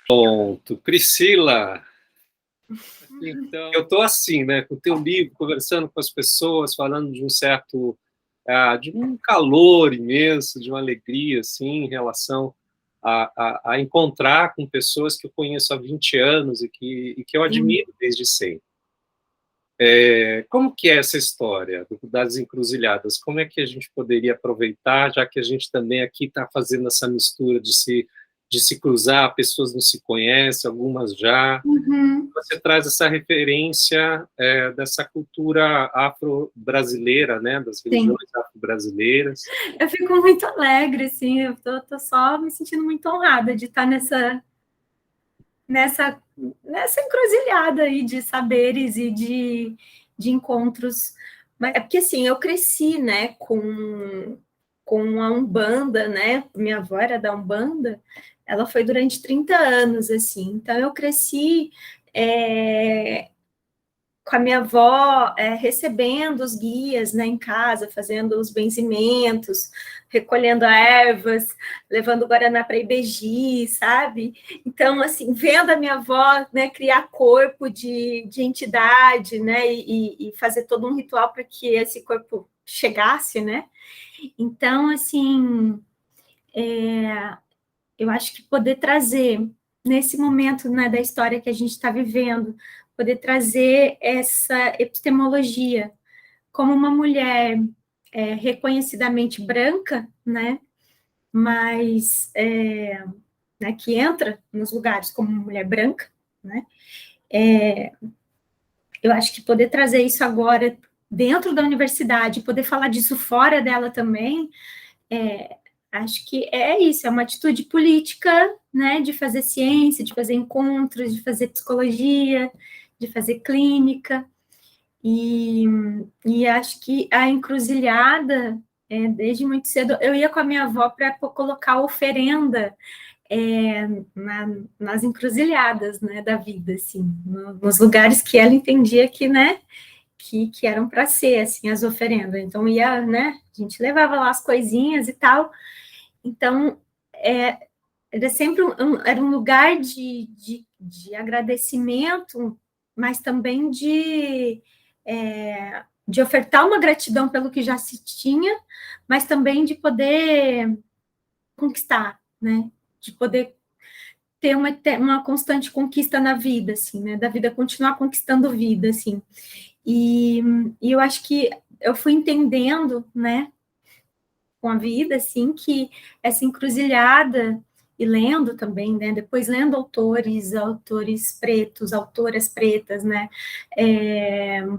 Pronto. Priscila, então, eu estou assim, né, com o teu livro, conversando com as pessoas, falando de um certo, de um calor imenso, de uma alegria, assim, em relação a encontrar com pessoas que eu conheço há 20 anos e que eu admiro desde sempre. Como que é essa história das encruzilhadas? Como é que a gente poderia aproveitar, já que a gente também aqui está fazendo essa mistura de se cruzar, pessoas não se conhecem, algumas já. Uhum. Você traz essa referência dessa cultura afro-brasileira, né, das Sim. religiões afro-brasileiras. Eu fico muito alegre, assim, eu tô só me sentindo muito honrada de estar nessa, nessa encruzilhada aí de saberes e de encontros. Mas é porque, assim, eu cresci, né, com a Umbanda, né, minha avó era da Umbanda, ela foi durante 30 anos, assim, então eu cresci com a minha avó recebendo os guias, né, em casa, fazendo os benzimentos, recolhendo ervas, levando guaraná para Ibeji, sabe? Então, assim, vendo a minha avó, né, criar corpo de entidade, né, e fazer todo um ritual para que esse corpo chegasse, né? Então, assim, eu acho que poder trazer, nesse momento, né, da história que a gente está vivendo, poder trazer essa epistemologia como uma mulher reconhecidamente branca, né, mas né, que entra nos lugares como uma mulher branca, né, eu acho que poder trazer isso agora dentro da universidade, poder falar disso fora dela também, acho que é isso, é uma atitude política, né, de fazer ciência, de fazer encontros, de fazer psicologia, de fazer clínica, e, e acho que a encruzilhada, desde muito cedo, eu ia com a minha avó para colocar oferenda nas encruzilhadas, né, da vida, assim, nos lugares que ela entendia que, né, que eram para ser, assim, as oferendas. Então, ia, né, a gente levava lá as coisinhas e tal. Então, era sempre era um lugar de agradecimento, mas também de ofertar uma gratidão pelo que já se tinha, mas também de poder conquistar, né? De poder ter uma constante conquista na vida, assim, né? Da vida continuar conquistando vida, assim. E, e eu acho que eu fui entendendo, né, com a vida, assim, que essa encruzilhada, e lendo também, né, depois lendo autores pretos, autoras pretas, né,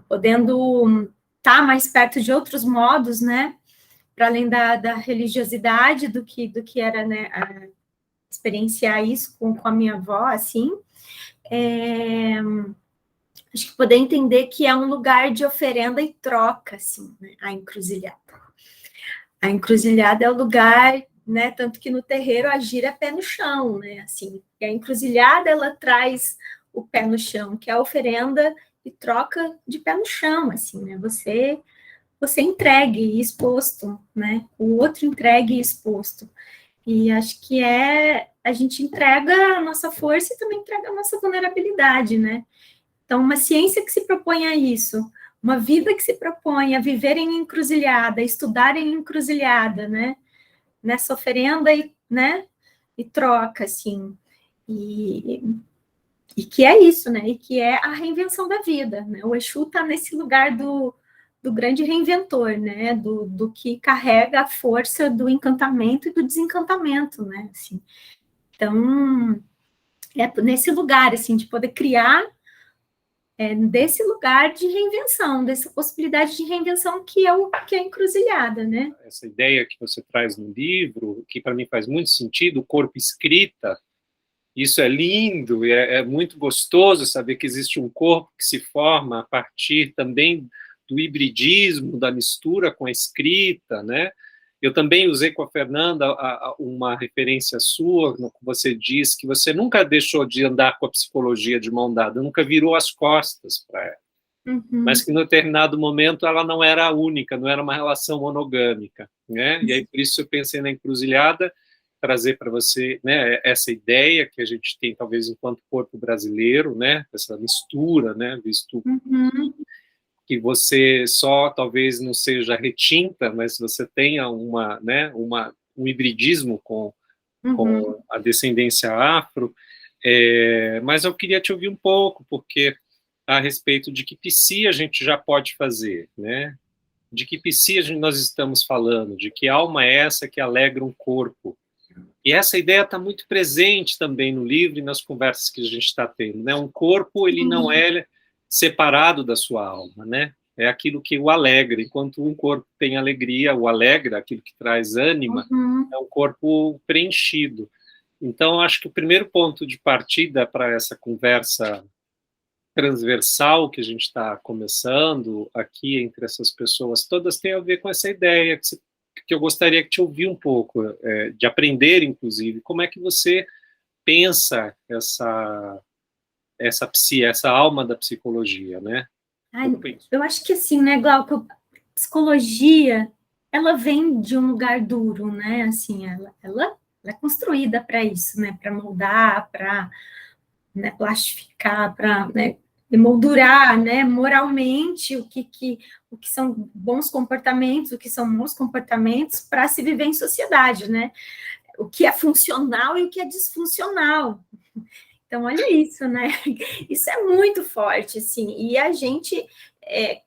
podendo estar mais perto de outros modos, né, para além da religiosidade, do que era, né, experienciar isso com a minha avó, assim, acho que poder entender que é um lugar de oferenda e troca, assim, né, a encruzilhada. A encruzilhada é o lugar, né? Tanto que no terreiro a gira é pé no chão, né? Assim, e a encruzilhada ela traz o pé no chão, que é a oferenda e troca de pé no chão, assim, né? Você entregue e exposto, né? O outro entregue e exposto. E acho que a gente entrega a nossa força e também entrega a nossa vulnerabilidade, né? Então, uma ciência que se propõe a isso, uma vida que se propõe a viver em encruzilhada, estudar em encruzilhada, né? Nessa oferenda e, né? E troca, assim. E, e que é isso, né? E que é a reinvenção da vida, né? O Exu está nesse lugar do grande reinventor, né? Do que carrega a força do encantamento e do desencantamento, né? Assim, então, é nesse lugar, assim, de poder criar desse lugar de reinvenção, dessa possibilidade de reinvenção que é a encruzilhada, né? Essa ideia que você traz no livro, que para mim faz muito sentido, o corpo escrita, isso é lindo, é muito gostoso saber que existe um corpo que se forma a partir também do hibridismo, da mistura com a escrita, né? Eu também usei com a Fernanda uma referência sua, no que você diz que você nunca deixou de andar com a psicologia de mão dada, nunca virou as costas para ela, mas que, em determinado momento, ela não era a única, não era uma relação monogâmica, né? E aí, por isso, eu pensei na encruzilhada, trazer para você, né, essa ideia que a gente tem, talvez, enquanto corpo brasileiro, né, essa mistura, né, visto que você só, talvez, não seja retinta, mas você tenha né, um hibridismo com a descendência afro. Mas eu queria te ouvir um pouco, porque a respeito de que psi a gente já pode fazer, né? De que psi nós estamos falando, de que alma é essa que alegra um corpo. E essa ideia está muito presente também no livro e nas conversas que a gente está tendo, né? Um corpo, ele não é separado da sua alma, né? É aquilo que o alegra. Enquanto um corpo tem alegria, o alegra, aquilo que traz ânima, é um corpo preenchido. Então, acho que o primeiro ponto de partida para essa conversa transversal que a gente está começando aqui entre essas pessoas todas tem a ver com essa ideia que eu gostaria de te ouvir um pouco, de aprender, inclusive, como é que você pensa essa alma da psicologia, né? Eu acho que assim, né, Glauco, psicologia, ela vem de um lugar duro, né? Assim, ela é construída para isso, né? Para moldar, para, né, plastificar, para, né, emoldurar, né, moralmente o que são bons comportamentos, o que são maus comportamentos para se viver em sociedade, né? O que é funcional e o que é disfuncional. Então, olha isso, né? Isso é muito forte, assim. E a gente,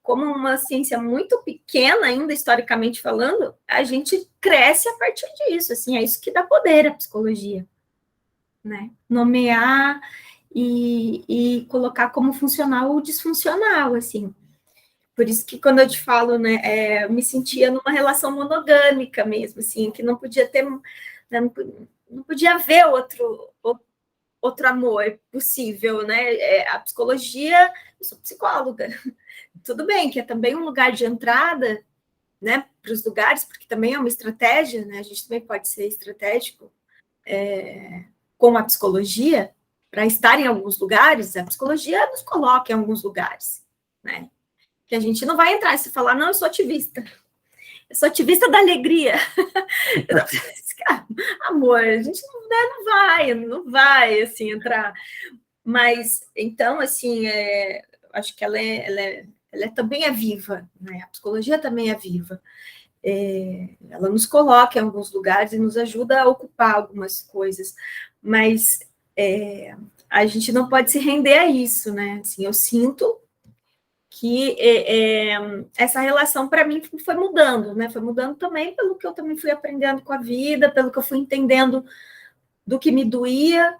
como uma ciência muito pequena ainda, historicamente falando, a gente cresce a partir disso, assim. É isso que dá poder à psicologia, né? Nomear e colocar como funcional ou disfuncional, assim. Por isso que quando eu te falo, né, eu me sentia numa relação monogâmica mesmo, assim, que não podia ter, né, não podia haver outro amor possível, né? A psicologia, eu sou psicóloga, tudo bem que é também um lugar de entrada, né, para os lugares, porque também é uma estratégia, né? A gente também pode ser estratégico com a psicologia para estar em alguns lugares. A psicologia nos coloca em alguns lugares, né? Que a gente não vai entrar e se falar, não, eu sou ativista da alegria. Amor, a gente não vai assim entrar. Mas então, assim, acho que ela também é viva, né? A psicologia também é viva. Ela nos coloca em alguns lugares e nos ajuda a ocupar algumas coisas, mas a gente não pode se render a isso, né? Assim, eu sinto que essa relação para mim foi mudando, né? Foi mudando também pelo que eu também fui aprendendo com a vida, pelo que eu fui entendendo do que me doía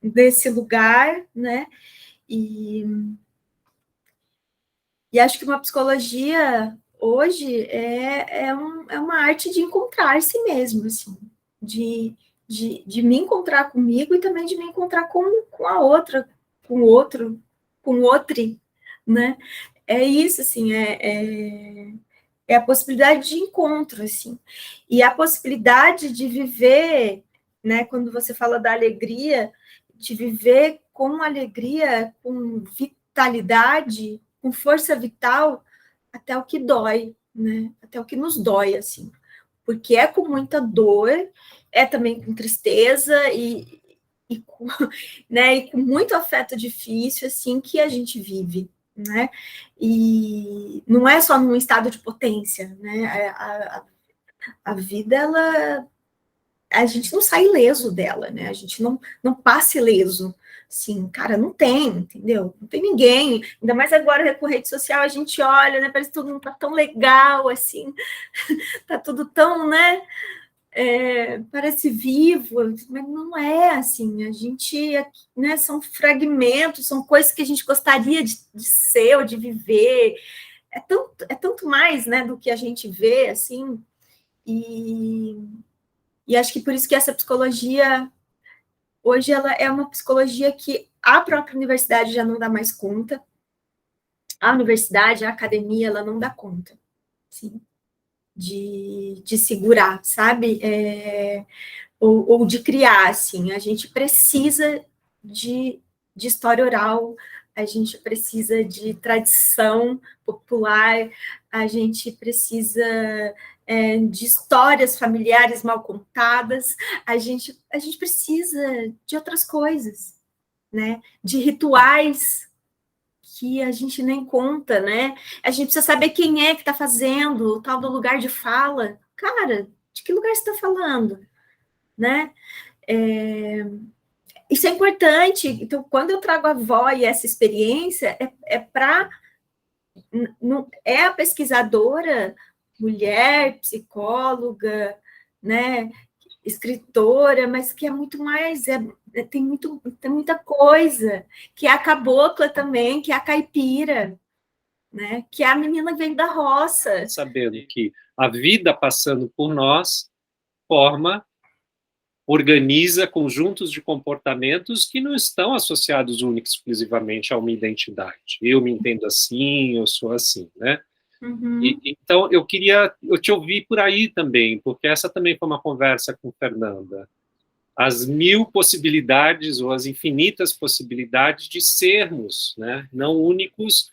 desse lugar, né? E acho que uma psicologia hoje é uma arte de encontrar si mesmo, assim, de me encontrar comigo e também de me encontrar com a outra, com o outro, com o outro, né? É isso, assim, é a possibilidade de encontro, assim, e a possibilidade de viver, né, quando você fala da alegria, de viver com alegria, com vitalidade, com força vital, até o que dói, né, até o que nos dói, assim, porque é com muita dor, é também com tristeza e com, né, e com muito afeto difícil, assim, que a gente vive, né? E não é só num estado de potência, né? A vida, a gente não sai ileso dela, né? A gente não passa ileso. Sim, cara, não tem, entendeu? Não tem ninguém. Ainda mais agora com rede social, a gente olha, né? Parece que todo mundo tá tão legal, assim. Tá tudo tão, né? Parece vivo, mas não é assim. A gente, né, são fragmentos, são coisas que a gente gostaria de ser ou de viver. É tanto mais, né, do que a gente vê, assim. E acho que por isso que essa psicologia hoje ela é uma psicologia que a própria universidade já não dá mais conta. A universidade, a academia, ela não dá conta, sim, de segurar, sabe? Ou de criar, assim, a gente precisa de história oral, a gente precisa de tradição popular, a gente precisa de histórias familiares mal contadas, a gente precisa de outras coisas, né? De rituais que a gente nem conta, né? A gente precisa saber quem é que está fazendo o tal do lugar de fala. Cara, de que lugar você está falando, né? Isso é importante. Então, quando eu trago a avó e essa experiência, é a pesquisadora, mulher, psicóloga, né, escritora, mas que é muito mais, tem muita coisa, que é a cabocla também, que é a caipira, né, que é a menina que vem da roça. Sabendo que a vida passando por nós organiza conjuntos de comportamentos que não estão associados única e exclusivamente a uma identidade. Eu me entendo assim, eu sou assim, né? Uhum. Então, eu te ouvir por aí também, porque essa também foi uma conversa com Fernanda. As 1000 possibilidades ou as infinitas possibilidades de sermos, né? Não únicos,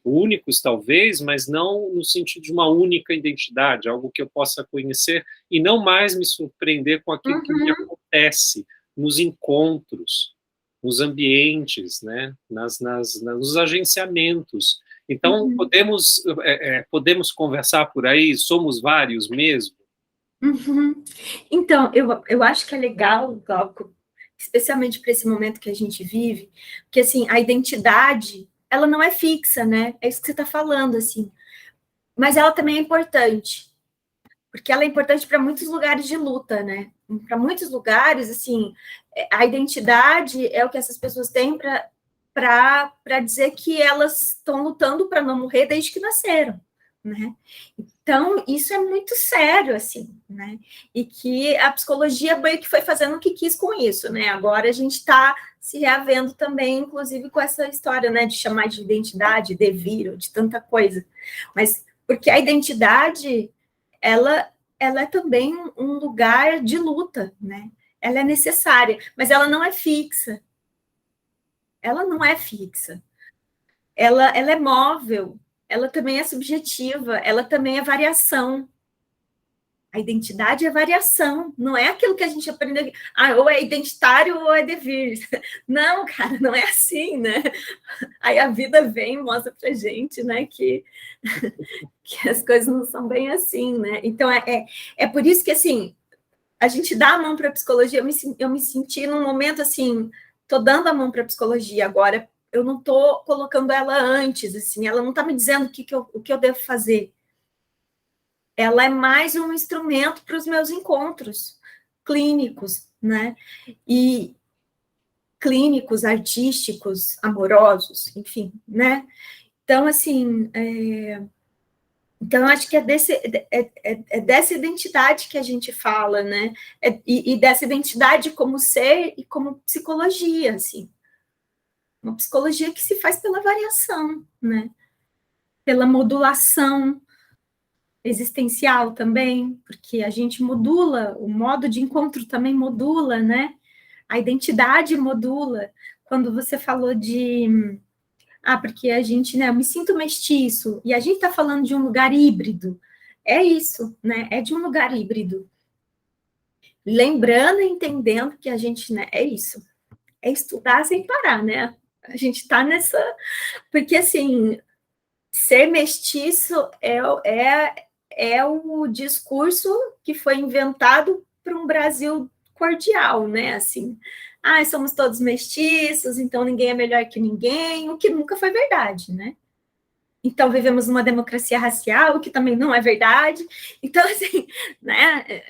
únicos talvez, mas não no sentido de uma única identidade, algo que eu possa conhecer e não mais me surpreender com aquilo que me acontece nos encontros, nos ambientes, né? Nos agenciamentos. Então, podemos conversar por aí, somos vários mesmo? Uhum. Então, eu acho que é legal, Glauco, especialmente para esse momento que a gente vive, porque, assim, a identidade, ela não é fixa, né? É isso que você está falando, assim. Mas ela também é importante, porque ela é importante para muitos lugares de luta, né? Para muitos lugares, assim, a identidade é o que essas pessoas têm para dizer que elas estão lutando para não morrer desde que nasceram, né? Então, isso é muito sério, assim, né? E que a psicologia meio que foi fazendo o que quis com isso, né? Agora a gente está se reavendo também, inclusive com essa história, né, de chamar de identidade, de vir, de tanta coisa. Mas porque a identidade, ela é também um lugar de luta, né? Ela é necessária, mas ela não é fixa. Ela não é fixa. Ela é móvel, ela também é subjetiva, ela também é variação. A identidade é variação, não é aquilo que a gente aprende, ou é identitário ou é devir. Não, cara, não é assim, né? Aí a vida vem e mostra pra gente, né, que as coisas não são bem assim, né? Então, é por isso que, assim, a gente dá a mão para a psicologia, eu me senti num momento, assim, tô dando a mão para a psicologia agora, eu não tô colocando ela antes, assim, ela não tá me dizendo o que eu devo fazer. Ela é mais um instrumento para os meus encontros clínicos, né? E clínicos, artísticos, amorosos, enfim, né? Então, assim, então acho que é dessa identidade que a gente fala, né? E dessa identidade como ser e como psicologia, assim. Uma psicologia que se faz pela variação, né? Pela modulação existencial também, porque a gente modula, o modo de encontro também modula, né? A identidade modula. Quando você falou porque a gente, né, eu me sinto mestiço, e a gente está falando de um lugar híbrido, é isso, né? É de um lugar híbrido. Lembrando e entendendo que a gente, né, é isso, é estudar sem parar, né? A gente está nessa. Porque, assim, ser mestiço é o discurso que foi inventado para um Brasil cordial, né? Assim, somos todos mestiços, então ninguém é melhor que ninguém, o que nunca foi verdade, né? Então vivemos numa democracia racial, o que também não é verdade. Então, assim, né?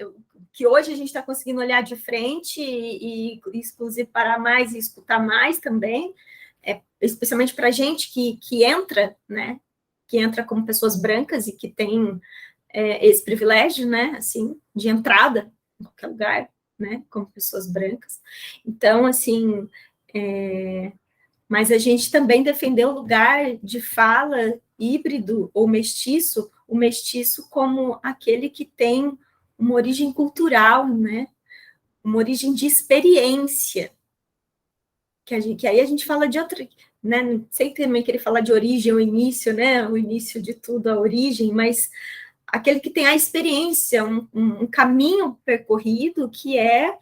Que hoje a gente está conseguindo olhar de frente e inclusive parar mais e escutar mais também, especialmente para a gente que entra, né? Que entra como pessoas brancas e que tem esse privilégio, né, assim, de entrada em qualquer lugar, né, como pessoas brancas. Então, assim, mas a gente também defendeu o lugar de fala híbrido ou mestiço, o mestiço como aquele que tem uma origem cultural, né, uma origem de experiência, que aí a gente fala né? Não sei também querer falar de origem ou início, né? O início de tudo, a origem, mas aquele que tem a experiência, um caminho percorrido que é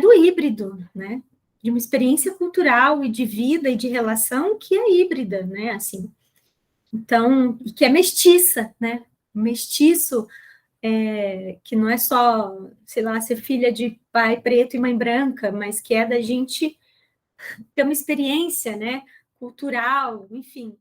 do híbrido, né? De uma experiência cultural e de vida e de relação que é híbrida, né? Assim, então, e que é mestiça, né? Mestiço que não é só, sei lá, ser filha de pai preto e mãe branca, mas que é da gente ter uma experiência, né? Cultural, enfim.